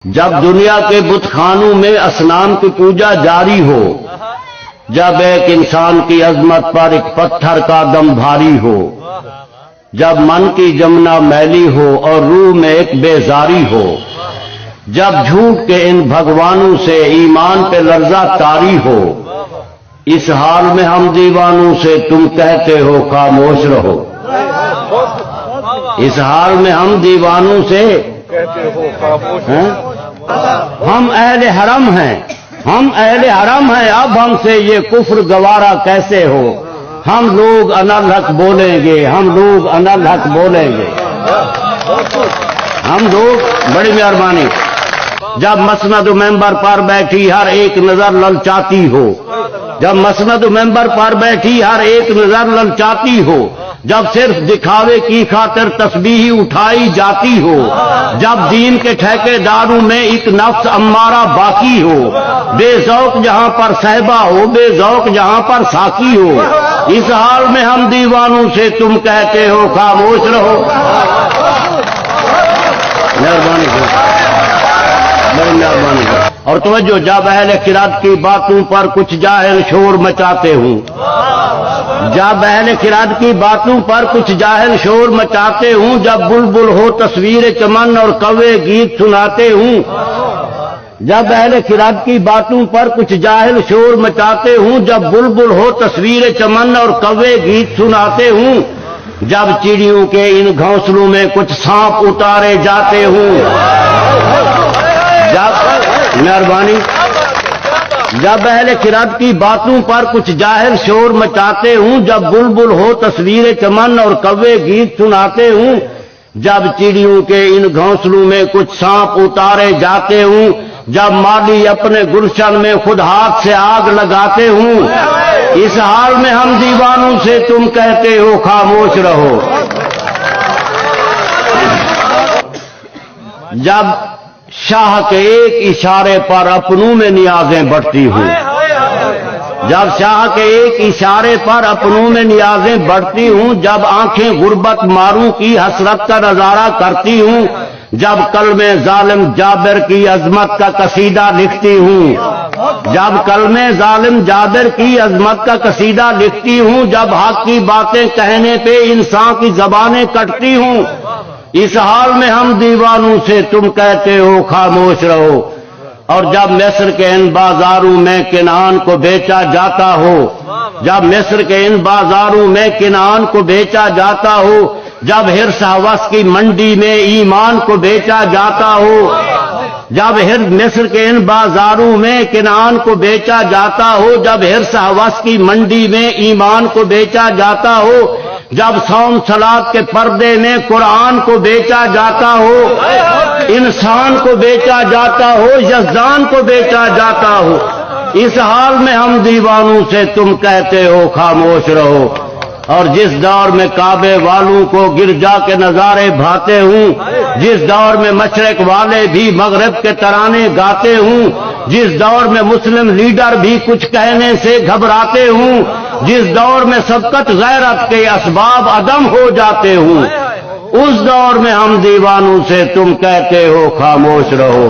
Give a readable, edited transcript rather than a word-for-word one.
جب دنیا کے بت خانوں میں اصنام کی پوجا جاری ہو، جب ایک انسان کی عظمت پر ایک پتھر کا دم بھاری ہو، جب من کی جمنا میلی ہو اور روح میں ایک بیزاری ہو، جب جھوٹ کے ان بھگوانوں سے ایمان پہ لرزہ طاری ہو، اس حال میں ہم دیوانوں سے تم کہتے ہو خاموش رہو۔ اس حال میں ہم دیوانوں سے ہم اہل حرم ہیں، ہم اہل حرم ہیں، اب ہم سے یہ کفر گوارا کیسے ہو؟ ہم لوگ انالحق بولیں گے، ہم لوگ انالحق بولیں گے، ہم لوگ۔ بڑی مہربانی۔ جب مسند ممبر پر بیٹھی ہر ایک نظر للچاتی ہو، جب مسند ممبر پر بیٹھی ہر ایک نظر للچاتی ہو، جب صرف دکھاوے کی خاطر تسبیح اٹھائی جاتی ہو، جب دین کے ٹھیکے داروں میں ایک نفس امارہ باقی ہو، بے ذوق جہاں پر صحبہ ہو، بے ذوق جہاں پر ساقی ہو، اس حال میں ہم دیوانوں سے تم کہتے ہو خاموش رہو۔ مہربانی بڑی مہربانی۔ اور توجہ، جب اہل خرد کی باتوں پر کچھ جاہل شور مچاتے ہوں، جب اہل خرد کی باتوں پر کچھ جاہل شور مچاتے ہوں، جب بلبل ہو تصویر چمن اور کوے گیت سناتے ہوں، جب اہل خرد کی باتوں پر کچھ جاہل شور مچاتے ہوں، جب بلبل ہو تصویر چمن اور کوے گیت سناتے ہوں، جب چڑیوں کے ان گھونسلوں میں کچھ سانپ اتارے جاتے ہوں، جب مہربانی جب اہل خرد کی باتوں پر کچھ جاہل شور مچاتے ہوں، جب بلبل ہو تصویر چمن اور کوے گیت سناتے ہوں، جب چڑیوں کے ان گھونسلوں میں کچھ سانپ اتارے جاتے ہوں، جب مالی اپنے گلشن میں خود ہاتھ سے آگ لگاتے ہوں، اس حال میں ہم دیوانوں سے تم کہتے ہو خاموش رہو۔ جب شاہ کے ایک اشارے پر اپنوں میں نیازیں بڑھتی ہوں، جب شاہ کے ایک اشارے پر اپنوں میں نیازیں بڑھتی ہوں، جب آنکھیں غربت ماروں کی حسرت کا نظارہ کرتی ہوں، جب کلمے ظالم جابر کی عظمت کا قصیدہ لکھتی ہوں، جب کلمے ظالم جابر کی عظمت کا قصیدہ لکھتی ہوں، جب حق کی باتیں کہنے پہ انسان کی زبانیں کٹتی ہوں، اس حال میں ہم دیوانوں سے تم کہتے ہو خاموش رہو۔ اور جب مصر کے ان بازاروں میں کنعان کو بیچا جاتا ہو، جب مصر کے ان بازاروں میں کنعان کو بیچا جاتا ہو، جب حرص ہوس کی منڈی میں ایمان کو بیچا جاتا ہو، جب مصر کے ان بازاروں میں کنعان کو بیچا جاتا ہو، جب حرص ہوس کی منڈی میں ایمان کو بیچا جاتا ہو، جب صوم صلات کے پردے میں قرآن کو بیچا جاتا ہو، انسان کو بیچا جاتا ہو، یزدان کو بیچا جاتا ہو، اس حال میں ہم دیوانوں سے تم کہتے ہو خاموش رہو۔ اور جس دور میں کعبے والوں کو گرجا کے نظارے بھاتے ہوں، جس دور میں مشرق والے بھی مغرب کے ترانے گاتے ہوں، جس دور میں مسلم لیڈر بھی کچھ کہنے سے گھبراتے ہوں، جس دور میں سبقت غیرت کے اسباب عدم ہو جاتے ہوں، اس دور میں ہم دیوانوں سے تم کہتے ہو خاموش رہو۔